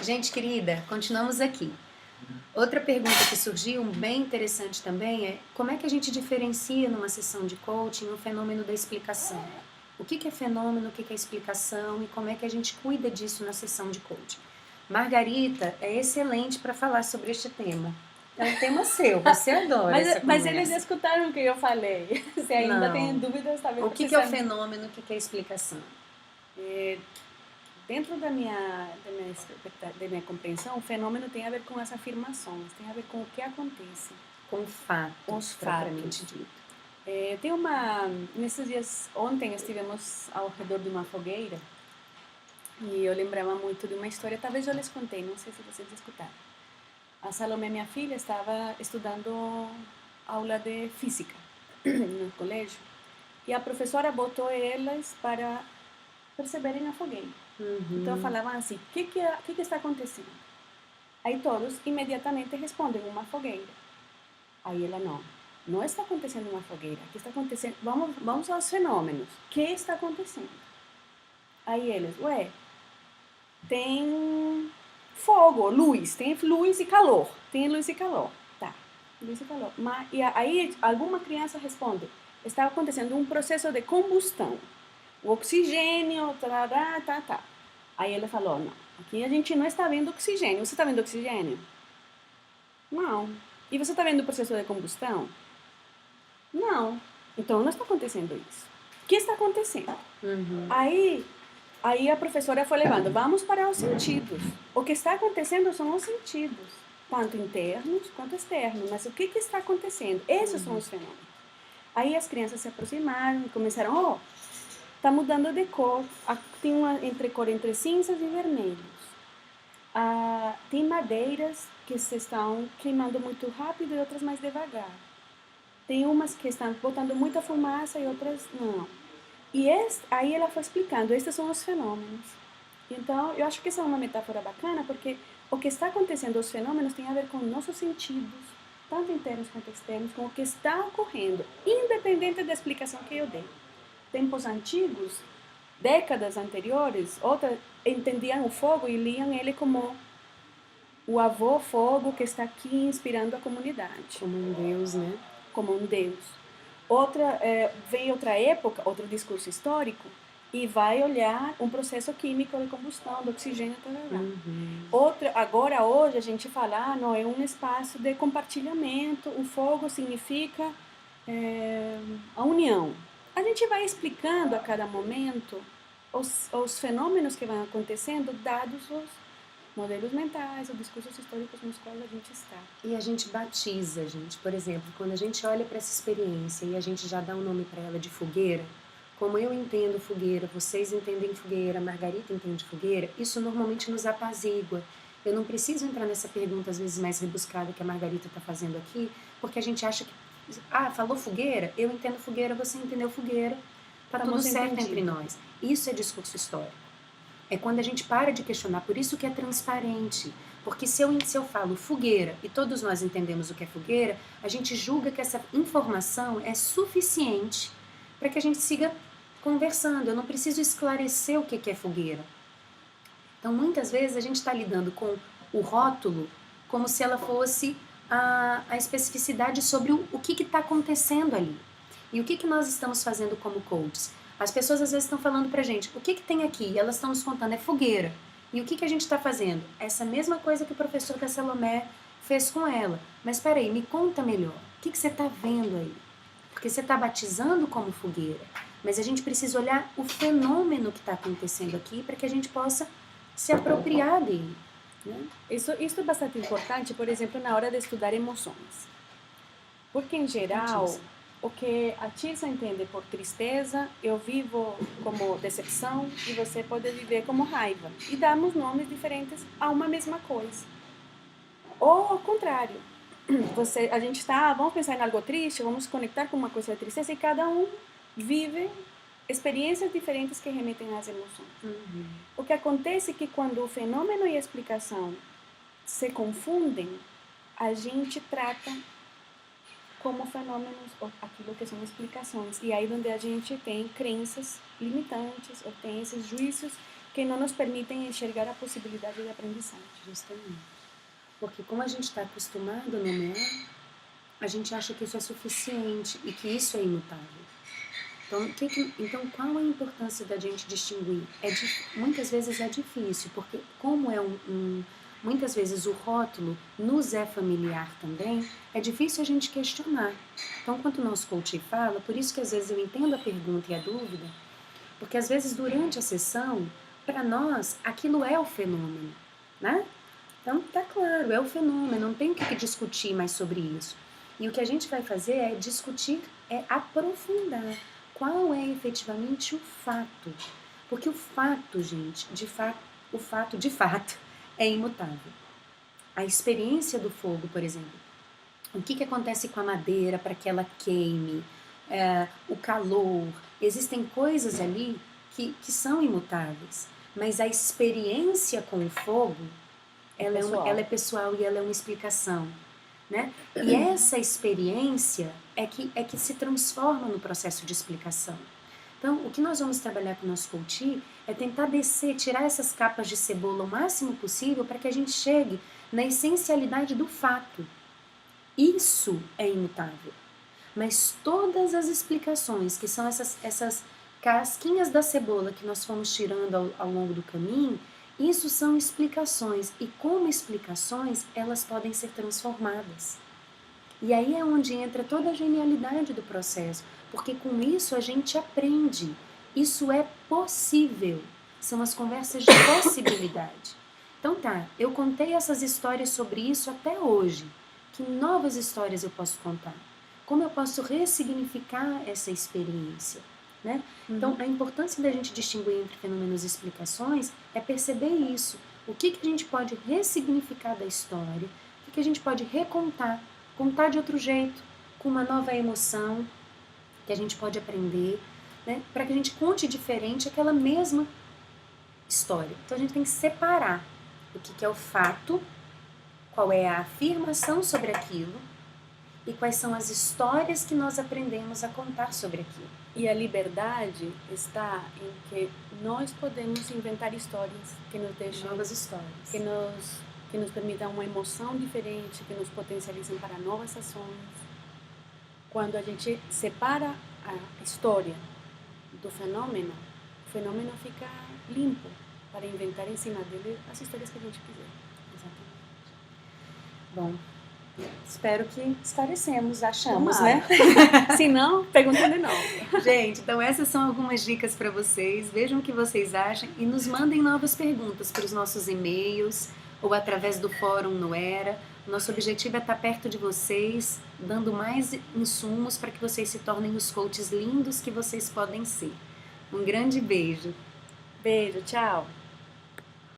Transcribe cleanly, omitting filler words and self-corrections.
Gente querida, continuamos aqui. Outra pergunta que surgiu, bem interessante também, é como é que a gente diferencia numa sessão de coaching o fenômeno da explicação? O que é fenômeno, o que é explicação e como é que a gente cuida disso na sessão de coaching? Margarita é excelente para falar sobre este tema. É um tema seu, você adora essa Mas eles conversa. escutaram o que eu falei. Se ainda tem Não. dúvidas, talvez O que é o precisamos. fenômeno, o que é a explicação? Dentro da minha compreensão, o fenômeno tem a ver com as afirmações, tem a ver com o que acontece, Com os fatos, propriamente fatos. dito. Tem nesses dias, ontem estivemos ao redor de uma fogueira e eu lembrava muito de uma história, talvez eu les contei, não sei se vocês escutaram. A Salomé, minha filha, estava estudando aula de física no colégio e a professora botou elas para perceberem a fogueira. Então falavam assim, o que está acontecendo? Aí todos imediatamente respondem uma fogueira. Aí ela não está acontecendo uma fogueira, aqui está acontecendo, vamos aos fenômenos. O que está acontecendo? Aí eles, tem fogo, luz, tem luz e calor, tem luz e calor, tá, luz e calor. E aí alguma criança responde, está acontecendo um processo de combustão, o oxigênio, tá. Aí ele falou, não, aqui a gente não está vendo oxigênio. Você está vendo oxigênio? Não. E você está vendo o processo de combustão? Não. Então não está acontecendo isso. O que está acontecendo? Aí a professora foi levando, vamos para os sentidos. O que está acontecendo são os sentidos, tanto internos quanto externos. Mas o que está acontecendo? Esses são os fenômenos. Aí as crianças se aproximaram e começaram, está mudando de cor. Tem uma cor entre cinzas e vermelhos. Tem madeiras que se estão queimando muito rápido e outras mais devagar. Tem umas que estão botando muita fumaça e outras não. Aí ela foi explicando, estes são os fenômenos. Então, eu acho que essa é uma metáfora bacana, porque o que está acontecendo, os fenômenos, tem a ver com nossos sentidos, tanto internos quanto externos, com o que está ocorrendo, independente da explicação que eu dei. Tempos antigos, décadas anteriores, outras entendiam o fogo e liam ele como o avô fogo que está aqui inspirando a comunidade. Como um Deus, né? Como um Deus. Vem outra época, outro discurso histórico, e vai olhar um processo químico de combustão, do oxigênio, hoje a gente fala, não, é um espaço de compartilhamento, o fogo significa a união. A gente vai explicando a cada momento os fenômenos que vão acontecendo, dados os modelos mentais, os discursos históricos nos quais a gente está. E a gente batiza, gente. Por exemplo, quando a gente olha para essa experiência e a gente já dá um nome para ela de fogueira, como eu entendo fogueira, vocês entendem fogueira, a Margarita entende fogueira, isso normalmente nos apazigua. Eu não preciso entrar nessa pergunta, às vezes, mais rebuscada que a Margarita está fazendo aqui, porque a gente acha que, falou fogueira, eu entendo fogueira, você entendeu fogueira, tá tudo certo entre nós. Isso é discurso histórico. É quando a gente para de questionar, por isso que é transparente. Porque se eu falo fogueira e todos nós entendemos o que é fogueira, a gente julga que essa informação é suficiente para que a gente siga conversando. Eu não preciso esclarecer o que é fogueira. Então, muitas vezes, a gente está lidando com o rótulo como se ela fosse a especificidade sobre o que está acontecendo ali. E o que nós estamos fazendo como coaches? As pessoas às vezes estão falando pra gente, o que tem aqui? E elas estão nos contando, é fogueira. E o que a gente está fazendo? Essa mesma coisa que o professor da Salomé fez com ela. Mas peraí, me conta melhor. O que você está vendo aí? Porque você está batizando como fogueira. Mas a gente precisa olhar o fenômeno que está acontecendo aqui para que a gente possa se apropriar dele. Né? Isso é bastante importante, por exemplo, na hora de estudar emoções. Porque, em geral, o que a Tirsa entende por tristeza, eu vivo como decepção e você pode viver como raiva. E damos nomes diferentes a uma mesma coisa. Ou ao contrário, a gente está, vamos pensar em algo triste, vamos conectar com uma coisa de tristeza e cada um vive experiências diferentes que remetem às emoções. O que acontece é que quando o fenômeno e a explicação se confundem, a gente trata como fenômenos aquilo que são explicações. E aí onde a gente tem crenças limitantes ou tem esses juízos que não nos permitem enxergar a possibilidade de aprendizagem. Justamente. Porque como a gente está acostumado a nomear, a gente acha que isso é suficiente e que isso é imutável. Então, qual a importância da gente distinguir? Muitas vezes é difícil, porque como muitas vezes o rótulo nos é familiar também, é difícil a gente questionar. Então, quando o nosso coach fala, por isso que às vezes eu entendo a pergunta e a dúvida, porque às vezes durante a sessão, para nós, aquilo é o fenômeno, né? Então, tá claro, é o fenômeno, não tem o que discutir mais sobre isso. E o que a gente vai fazer é discutir, é aprofundar qual é efetivamente o fato. Porque o fato, gente, o fato de fato é imutável. A experiência do fogo, por exemplo, o que acontece com a madeira para que ela queime, o calor, existem coisas ali que são imutáveis, mas a experiência com o fogo, ela é pessoal e ela é uma explicação. Né? E essa experiência é que se transforma no processo de explicação. Então, o que nós vamos trabalhar com o nosso coach é tentar descer, tirar essas capas de cebola o máximo possível para que a gente chegue na essencialidade do fato. Isso é imutável. Mas todas as explicações, que são essas casquinhas da cebola que nós fomos tirando ao longo do caminho, isso são explicações, e como explicações, elas podem ser transformadas. E aí é onde entra toda a genialidade do processo, porque com isso a gente aprende. Isso é possível. São as conversas de possibilidade. Então tá, eu contei essas histórias sobre isso até hoje. Que novas histórias eu posso contar? Como eu posso ressignificar essa experiência? Né? Então, a importância da gente distinguir entre fenômenos e explicações é perceber isso. O que a gente pode ressignificar da história, o que a gente pode recontar, contar de outro jeito, com uma nova emoção que a gente pode aprender, né? Para que a gente conte diferente aquela mesma história. Então, a gente tem que separar o que é o fato, qual é a afirmação sobre aquilo, e quais são as histórias que nós aprendemos a contar sobre aquilo. E a liberdade está em que nós podemos inventar histórias que nos deixam... Novas histórias. Que nos permitam uma emoção diferente, que nos potencializem para novas ações. Quando a gente separa a história do fenômeno, o fenômeno fica limpo para inventar em cima dele as histórias que a gente quiser. Exatamente. Bom... Espero que esclarecemos, achamos, né? Se não, pergunta de novo. Gente, então essas são algumas dicas para vocês. Vejam o que vocês acham e nos mandem novas perguntas para os nossos e-mails ou através do fórum no Era. Nosso objetivo é estar perto de vocês, dando mais insumos para que vocês se tornem os coaches lindos que vocês podem ser. Um grande beijo. Beijo, tchau.